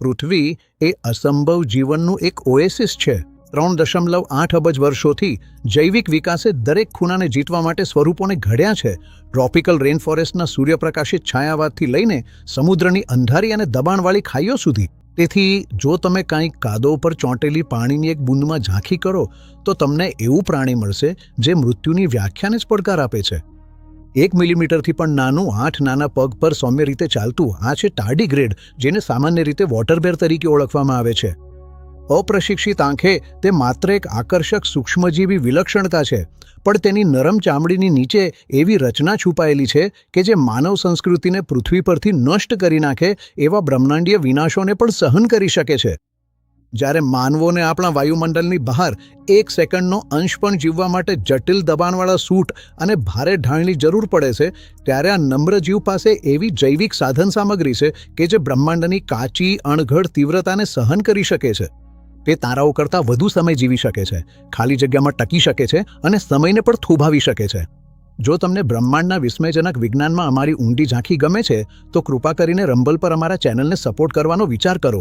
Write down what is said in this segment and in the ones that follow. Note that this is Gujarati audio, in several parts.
પૃથ્વી એ અસંભવ જીવનનું એક ઓએસિસ છે। 3.8 અબજ વર્ષોથી જૈવિક વિકાસે દરેક ખૂણાને જીતવા માટે સ્વરૂપોને ઘડ્યા છે। ટ્રોપિકલ રેનફોરેસ્ટના સૂર્યપ્રકાશિત છાયાવાદથી લઈને સમુદ્રની અંધારી અને દબાણવાળી ખાઈઓ સુધી। તેથી જો તમે કાંઈક કાદવ પર ચોંટેલી પાણીની એક બૂંદમાં ઝાંખી કરો તો તમને એવું પ્રાણી મળશે જે મૃત્યુની વ્યાખ્યાને જ પડકાર આપે છે। 1 મિલીમીટરથી પણ નાનું 8 નાના પગ પર સૌમ્ય રીતે ચાલતું આ છે ટાર્ડિગ્રેડ, જેને સામાન્ય રીતે વોટરબેર તરીકે ઓળખવામાં આવે છે। અપ્રશિક્ષિત આંખે તે માત્ર એક આકર્ષક સૂક્ષ્મજીવી વિલક્ષણતા છે, પણ તેની નરમ ચામડીની નીચે એવી રચના છુપાયેલી છે કે જે માનવ સંસ્કૃતિને પૃથ્વી પરથી નષ્ટ કરી નાખે એવા બ્રહ્માંડીય વિનાશોને પણ સહન કરી શકે છે। જ્યારે માનવોને આપણા વાયુમંડળની બહાર 1 સેકન્ડનો અંશ પણ જીવવા માટે જટિલ દબાણવાળા સૂટ અને ભારે ઢાળની જરૂર પડે છે, ત્યારે આ નમ્ર જીવ પાસે એવી જૈવિક સાધન સામગ્રી છે કે જે બ્રહ્માંડની કાચી અણઘડ તીવ્રતાને સહન કરી શકે છે। તે તારાઓ કરતાં વધુ સમય જીવી શકે છે, ખાલી જગ્યામાં ટકી શકે છે અને સમયને પણ થોભાવી શકે છે। જો તમને બ્રહ્માંડના વિસ્મયજનક વિજ્ઞાનમાં અમારી ઊંડી ઝાંખી ગમે છે તો કૃપા કરીને રંબલ પર અમારા ચેનલને સપોર્ટ કરવાનો વિચાર કરો।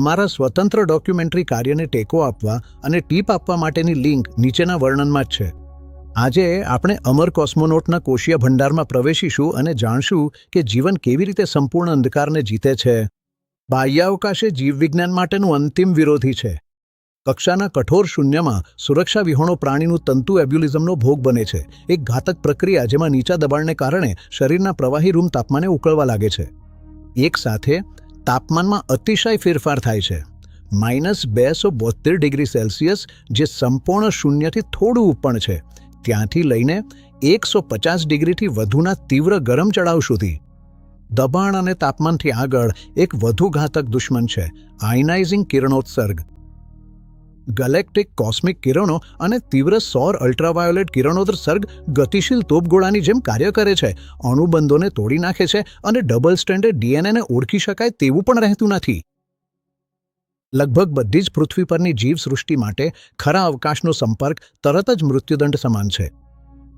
અમારા સ્વતંત્ર ડોક્યુમેન્ટરી કાર્યને ટેકો આપવા અને ટીપ આપવા માટેની લિંક નીચેના વર્ણનમાં જ છે। આજે આપણે અમર કોસ્મોનોટના કોષીય ભંડારમાં પ્રવેશીશું અને જાણશું કે જીવન કેવી રીતે સંપૂર્ણ અંધકારને જીતે છે। બાહ્યાવકાશે જીવવિજ્ઞાન માટેનું અંતિમ વિરોધી છે। કક્ષાના કઠોર શૂન્યમાં સુરક્ષા વિહોણો પ્રાણીનું તંતુ એબ્યુલિઝમનો ભોગ બને છે, એક ઘાતક પ્રક્રિયા જેમાં નીચા દબાણને કારણે શરીરના પ્રવાહી રૂમ તાપમાને ઉકળવા લાગે છે। એક સાથે તાપમાનમાં અતિશય ફેરફાર થાય છે। -272 ડિગ્રી સેલ્સિયસ, જે સંપૂર્ણ શૂન્યથી થોડું ઉપર છે, ત્યાંથી લઈને 150 ડિગ્રીથી વધુના તીવ્ર ગરમ ચડાવ સુધી। દબાણ અને તાપમાનથી આગળ એક વધુ ઘાતક દુશ્મન છે આયનાઇઝિંગ કિરણોત્સર્ગ। ગેલેક્ટિક કોસ્મિક કિરણો અને તીવ્ર સૌર અલ્ટ્રાવાયોલેટ કિરણોત્સર્ગ ગતિશીલ તોપગોળાની જેમ કાર્ય કરે છે, અણુબંધોને તોડી નાખે છે અને ડબલ સ્ટ્રેન્ડેડ ડીએનએને ઓળખી શકાય તેવું પણ રહેતું નથી। લગભગ બધી જ પૃથ્વી પરની જીવસૃષ્ટિ માટે ખરા અવકાશનો સંપર્ક તરત જ મૃત્યુદંડ સમાન છે।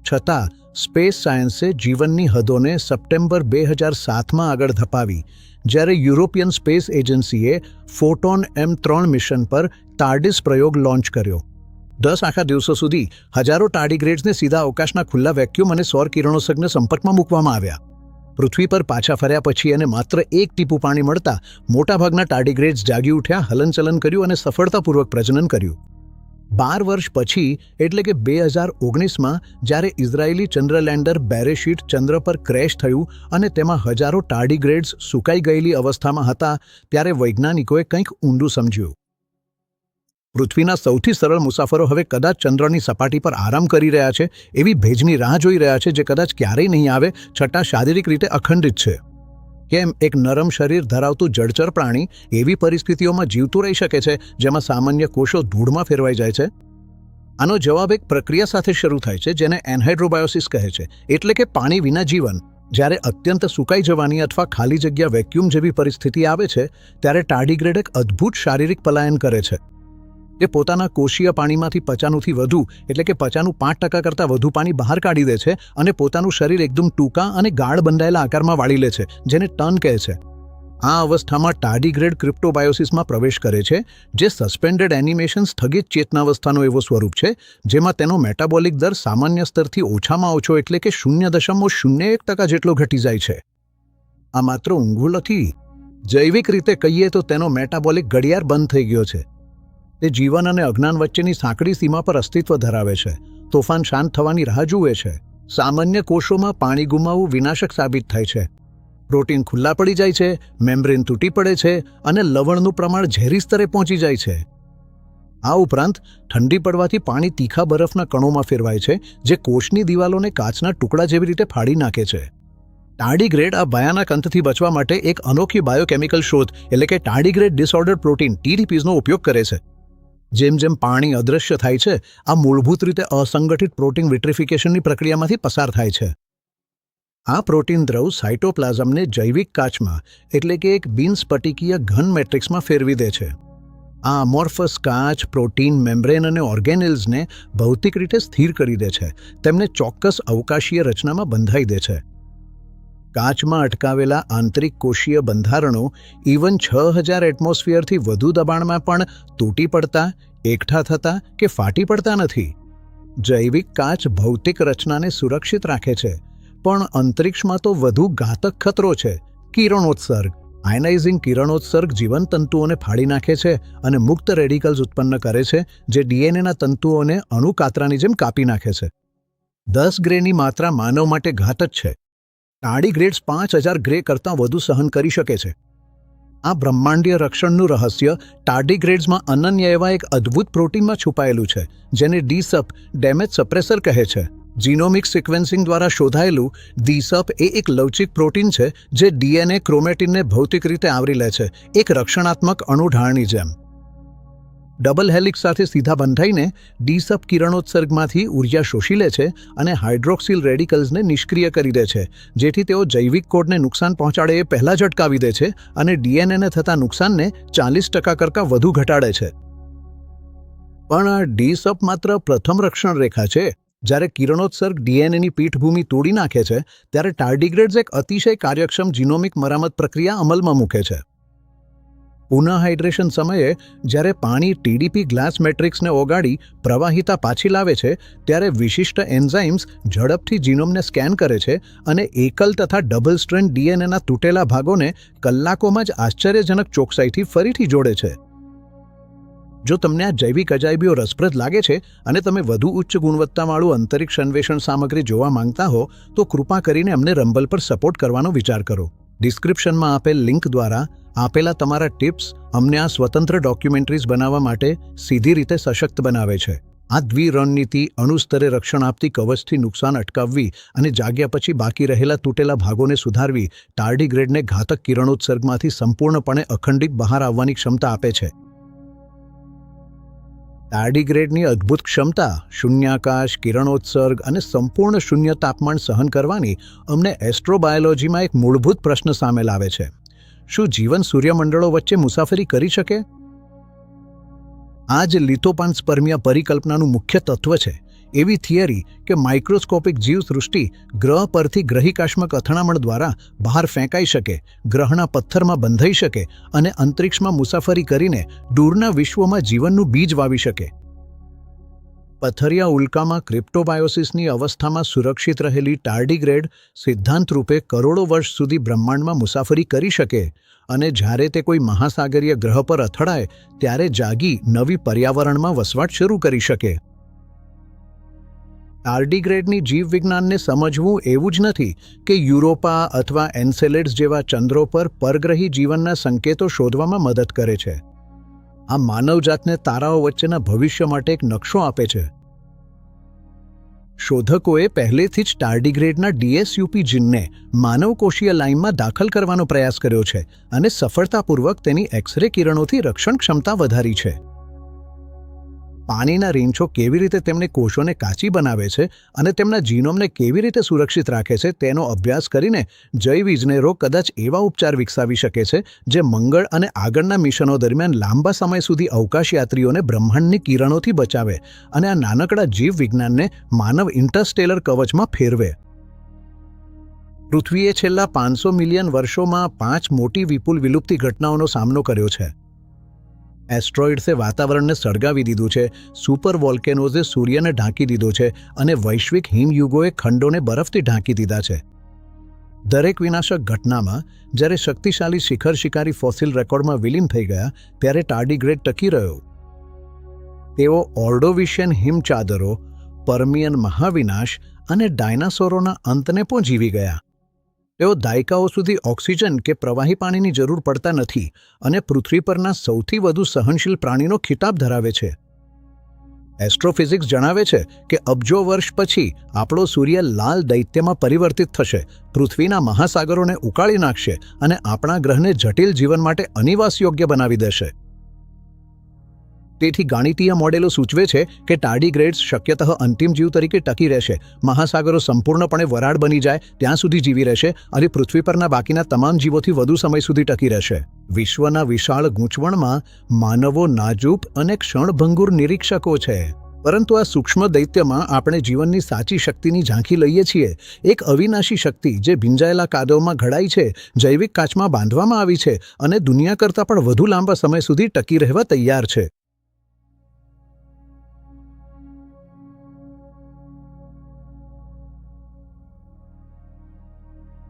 છતાં સ્પેસ સાયન્સે જીવનની હદોને સપ્ટેમ્બર 2007માં આગળ ધપાવી, જ્યારે યુરોપિયન સ્પેસ એજન્સીએ ફોટોન M3 મિશન પર ટાર્ડિસ પ્રયોગ લોન્ચ કર્યો। 10 આખા દિવસો સુધી હજારો ટાર્ડિગ્રેડ્સને સીધા અવકાશના ખુલ્લા વેક્યુમ અને સૌર કિરણોત્સર્ગના સંપર્કમાં મૂકવામાં આવ્યા। પૃથ્વી પર પાછા ફર્યા પછી એને માત્ર એક ટીપું પાણી મળતા મોટાભાગના ટાર્ડિગ્રેડ્સ જાગી ઉઠ્યા, હલનચલન કર્યું અને સફળતાપૂર્વક પ્રજનન કર્યું। 12 વર્ષ પછી એટલે કે 2019માં જ્યારે ઇઝરાયેલી ચંદ્રલેન્ડર બેરેશીટ ચંદ્ર પર ક્રેશ થયું અને તેમાં હજારો ટાર્ડિગ્રેડ્સ સુકાઈ ગયેલી અવસ્થામાં હતા, ત્યારે વૈજ્ઞાનિકોએ કંઈક ઊંડું સમજ્યું। પૃથ્વીના સૌથી સરળ મુસાફરો હવે કદાચ ચંદ્રની સપાટી પર આરામ કરી રહ્યા છે, એવી ભેજની રાહ જોઈ રહ્યા છે જે કદાચ ક્યારેય નહીં આવે, છતાં શારીરિક રીતે અખંડિત છે। કેમ એક નરમ શરીર ધરાવતું જળચર પ્રાણી એવી પરિસ્થિતિઓમાં જીવતું રહી શકે છે જેમાં સામાન્ય કોષો ધૂળમાં ફેરવાઈ જાય છે? આનો જવાબ એક પ્રક્રિયા સાથે શરૂ થાય છે જેને એનહાઇડ્રોબાયોસિસ કહે છે, એટલે કે પાણી વિના જીવન। જ્યારે અત્યંત સુકાઈ જવાની અથવા ખાલી જગ્યા વેક્યુમ જેવી પરિસ્થિતિ આવે છે, ત્યારે ટાર્ડિગ્રેડ એક અદ્ભુત શારીરિક પલાયન કરે છે। તે પોતાના કોષીય પાણીમાંથી 95થી વધુ એટલે કે 95% કરતાં વધુ પાણી બહાર કાઢી દે છે અને પોતાનું શરીર એકદમ ટૂંકા અને ગાઢ બંધાયેલા આકારમાં વાળી લે છે, જેને ટર્ન કહે છે। આ અવસ્થામાં ટાર્ડિગ્રેડ ક્રિપ્ટોબાયોસિસમાં પ્રવેશ કરે છે, જે સસ્પેન્ડેડ એનિમેશન સ્થગિત ચેતનાવસ્થાનો એવો સ્વરૂપ છે જેમાં તેનો મેટાબોલિક દર સામાન્ય સ્તરથી ઓછામાં ઓછો એટલે કે 0.01% જેટલો ઘટી જાય છે। આ માત્ર ઊંઘવું નથી, જૈવિક રીતે કહીએ તો તેનો મેટાબોલિક ઘડિયાળ બંધ થઈ ગયો છે। તે જીવન અને અજ્ઞાન વચ્ચેની સાંકડી સીમા પર અસ્તિત્વ ધરાવે છે, તોફાન શાંત થવાની રાહ જુએ છે। સામાન્ય કોષોમાં પાણી ગુમાવવું વિનાશક સાબિત થાય છે, પ્રોટીન ખુલ્લા પડી જાય છે, મેમ્બ્રેન તૂટી પડે છે અને લવણનું પ્રમાણ ઝેરી સ્તરે પહોંચી જાય છે। આ ઉપરાંત ઠંડી પડવાથી પાણી તીખા બરફના કણોમાં ફેરવાય છે, જે કોષની દિવાલોને કાચના ટુકડા જેવી રીતે ફાડી નાખે છે। ટાર્ડિગ્રેડ આ ભયાનક અંતથી બચવા માટે એક અનોખી બાયોકેમિકલ શોધ એટલે કે ટાર્ડિગ્રેડ ડિસઓર્ડર પ્રોટીન TDPsનો ઉપયોગ કરે છે। જેમ જેમ પાણી અદૃશ્ય થાય છે, આ મૂળભૂત રીતે અસંગઠિત પ્રોટીન વિટ્રિફિકેશનની પ્રક્રિયામાંથી પસાર થાય છે। આ પ્રોટીન દ્રવ સાયટોપ્લાઝમને જૈવિક કાચમાં એટલે કે એક બિનસ્ફટિકીય ઘન મેટ્રિક્સમાં ફેરવી દે છે। આ અમોર્ફસ કાચ પ્રોટીન મેમ્બ્રેન અને ઓર્ગેનેલ્સને ભૌતિક રીતે સ્થિર કરી દે છે, તેમને ચોક્કસ અવકાશીય રચનામાં બંધાઈ દે છે। કાચમાં અટકાવેલા આંતરિક કોષીય બંધારણો ઇવન 6000 એટમોસ્ફિયરથી વધુ દબાણમાં પણ તૂટી પડતા, એકઠા થતા કે ફાટી પડતા નથી. જૈવિક કાચ ભૌતિક રચનાને સુરક્ષિત રાખે છે, પણ અંતરિક્ષમાં તો વધુ ઘાતક ખતરો છે, કિરણોત્સર્ગ. આયનાઇઝિંગ કિરણોત્સર્ગ જીવન તંતુઓને ફાડી નાખે છે અને મુક્ત રેડિકલ્સ ઉત્પન્ન કરે છે, જે ડીએનએના તંતુઓને અણુ કાતરાની જેમ કાપી નાખે છે. 10 ગ્રેની માત્રા માનવ માટે ઘાતક છે. ટાર્ડિગ્રેડ્સ 5000 ગ્રે કરતાં વધુ સહન કરી શકે છે. આ બ્રહ્માંડીય રક્ષણનું રહસ્ય ટાર્ડિગ્રેડ્સમાં અનન્ય એવા એક અદ્ભુત પ્રોટીનમાં છુપાયેલું છે, જેને ડીસપ ડેમેજ સપ્રેસર કહે છે. જીનોમિક સિક્વેન્સિંગ દ્વારા શોધાયેલું ડીસપ એ એક લવચિક પ્રોટીન છે જે ડીએનએ ક્રોમેટિનને ભૌતિક રીતે આવરી લે છે, એક રક્ષણાત્મક અણુઢાળની જેમ. ડબલ હેલિક્સ સાથે સીધા બંધાઈને ડીસપ કિરણોત્સર્ગમાંથી ઉર્જા શોષી લે છે અને હાઇડ્રોક્સિલ રેડિકલ્સને નિષ્ક્રિય કરી દે છે, જેથી તેઓ જૈવિક કોડને નુકસાન પહોંચાડે એ પહેલાં જ અટકાવી દે છે અને ડીએનએને થતા નુકસાનને 40% કરતાં વધુ ઘટાડે છે. પણ આ ડીસપ માત્ર પ્રથમ રક્ષણ રેખા છે. જ્યારે કિરણોત્સર્ગ ડીએનએની પીઠભૂમિ તોડી નાખે છે, ત્યારે ટાર્ડિગ્રેડ્સ એક અતિશય કાર્યક્ષમ જીનોમિક મરામત પ્રક્રિયા અમલમાં મૂકે છે. પુનઃહાઇડ્રેશન સમયે જ્યારે પાણી ટીડીપી ગ્લાસ મેટ્રિક્સને ઓગાળી પ્રવાહિતા પાછી લાવે છે, ત્યારે વિશિષ્ટ એન્ઝાઇમ્સ ઝડપથી જીનોમને સ્કેન કરે છે અને એકલ તથા ડબલ સ્ટ્રેન્ડ ડીએનએના તૂટેલા ભાગોને કલાકોમાં જ આશ્ચર્યજનક ચોકસાઈથી ફરીથી જોડે છે. જો તમને આ જૈવિક અજાયબીઓ રસપ્રદ લાગે છે અને તમે વધુ ઉચ્ચ ગુણવત્તાવાળું અંતરિક્ષ અન્વેષણ સામગ્રી જોવા માંગતા હો, તો કૃપા કરીને અમને રંબલ પર સપોર્ટ કરવાનો વિચાર કરો. ડિસ્ક્રિપ્શનમાં આપેલ લિંક દ્વારા આપેલા તમારા ટિપ્સ અમને આ સ્વતંત્ર ડોક્યુમેન્ટરીઝ બનાવવા માટે સીધી રીતે સશક્ત બનાવે છે. આ દ્વિરણનીતિ અણુસ્તરે રક્ષણ આપતી કવચથી નુકસાન અટકાવવી અને જાગ્યા પછી બાકી રહેલા તૂટેલા ભાગોને સુધારવી ટાર્ડિગ્રેડને ઘાતક કિરણોત્સર્ગમાંથી સંપૂર્ણપણે અખંડિત બહાર આવવાની ક્ષમતા આપે છે. ટાર્ડિગ્રેડની અદ્ભુત ક્ષમતા શૂન્યાકાશ, કિરણોત્સર્ગ અને સંપૂર્ણ શૂન્ય તાપમાન સહન કરવાની અમને એસ્ટ્રોબાયોલોજીમાં એક મૂળભૂત પ્રશ્ન સામે લાવે છે. શું જીવન સૂર્યમંડળો વચ્ચે મુસાફરી કરી શકે? આ જ લિથોપાન્સ્પર્મિયા પરિકલ્પનાનું મુખ્ય તત્વ છે. એવી થિયરી કે માઇક્રોસ્કોપિક જીવસૃષ્ટિ ગ્રહ પરથી ગ્રહિકાશ્મક અથડામણ દ્વારા બહાર ફેંકાઈ શકે, ગ્રહના પથ્થરમાં બંધાઈ શકે અને અંતરિક્ષમાં મુસાફરી કરીને દૂરના વિશ્વમાં જીવનનું બીજ વાવી શકે. પથરિયા ઉલ્કામાં ક્રિપ્ટોબાયોસિસની અવસ્થામાં સુરક્ષિત રહેલી ટાર્ડિગ્રેડ સિદ્ધાંત રૂપે કરોડો વર્ષ સુધી બ્રહ્માંડમાં મુસાફરી કરી શકે અને જ્યારે તે કોઈ મહાસાગરીય ગ્રહ પર અથડાય ત્યારે જાગી નવી પર્યાવરણમાં વસવાટ શરૂ કરી શકે. ટાર્ડિગ્રેડની જીવવિજ્ઞાનને સમજવું એવું જ નથી કે યુરોપા અથવા એન્સેલેડ્સ જેવા ચંદ્રો પર પરગ્રહી જીવનના સંકેતો શોધવામાં મદદ કરે છે. આ માનવજાતને તારાઓ વચ્ચેના ભવિષ્ય માટે એક નકશો આપે છે. શોધકોએ પહેલેથી જ ટાર્ડિગ્રેડના ડીએસયુપી જીનને માનવકોષીય લાઇનમાં દાખલ કરવાનો પ્રયાસ કર્યો છે અને સફળતાપૂર્વક તેની એક્સ-રે કિરણોથી રક્ષણ ક્ષમતા વધારી છે. પાણીના રીંછો કેવી રીતે તેમને કોષોને કાચી બનાવે છે અને તેમના જીનોમને કેવી રીતે સુરક્ષિત રાખે છે તેનો અભ્યાસ કરીને જૈવ ઇજનેરો કદાચ એવા ઉપચાર વિકસાવી શકે છે જે મંગળ અને આગળના મિશનો દરમિયાન લાંબા સમય સુધી અવકાશયાત્રીઓને બ્રહ્માંડની કિરણોથી બચાવે અને આ નાનકડા જીવ વિજ્ઞાનને માનવ ઇન્ટરસ્ટેલર કવચમાં ફેરવે. પૃથ્વીએ છેલ્લા 500 મિલિયન વર્ષોમાં 5 મોટી વિપુલ વિલુપ્તિ ઘટનાઓનો સામનો કર્યો છે. એસ્ટ્રોઇડ્સે વાતાવરણને સળગાવી દીધું છે, સુપર વોલ્કેનોઝે સૂર્યને ઢાંકી દીધો છે અને વૈશ્વિક હિમયુગોએ ખંડોને બરફથી ઢાંકી દીધા છે. દરેક વિનાશક ઘટનામાં જ્યારે શક્તિશાળી શિખર શિકારી ફોસિલ રેકોર્ડમાં વિલીન થઈ ગયા, ત્યારે ટાર્ડિગ્રેડ ટકી રહ્યો. તેઓ ઓર્ડોવિશિયન હિમચાદરો, પર્મિયન મહાવિનાશ અને ડાયનાસોરોના અંતને પણ જીવી ગયા. તેઓ દાયકાઓ સુધી ઓક્સિજન કે પ્રવાહી પાણીની જરૂર પડતા નથી અને પૃથ્વી પરના સૌથી વધુ સહનશીલ પ્રાણીનો ખિતાબ ધરાવે છે. એસ્ટ્રોફિઝિક્સ જણાવે છે કે અબજો વર્ષ પછી આપણો સૂર્ય લાલ દૈત્યમાં પરિવર્તિત થશે, પૃથ્વીના મહાસાગરોને ઉકાળી નાખશે અને આપણા ગ્રહને જટિલ જીવન માટે અનિવાસયોગ્ય બનાવી દેશે. તેથી ગાણિતીય મોડેલો સૂચવે છે કે ટાર્ડિગ્રેડ્સ શક્યતઃ અંતિમ જીવ તરીકે ટકી રહેશે, મહાસાગરો સંપૂર્ણપણે વરાળ બની જાય ત્યાં સુધી જીવી રહેશે અને પૃથ્વી પરના બાકીના તમામ જીવોથી વધુ સમય સુધી ટકી રહેશે. વિશ્વના વિશાળ ગૂંચવણમાં માનવો નાજુક અને ક્ષણભંગુર નિરીક્ષકો છે. પરંતુ આ સૂક્ષ્મ દૈત્યમાં આપણે જીવનની સાચી શક્તિની ઝાંખી લઈએ છીએ, એક અવિનાશી શક્તિ જે ભીંજાયેલા કાદવમાં ઘડાઈ છે, જૈવિક કાચમાં બાંધવામાં આવી છે અને દુનિયા કરતાં પણ વધુ લાંબા સમય સુધી ટકી રહેવા તૈયાર છે.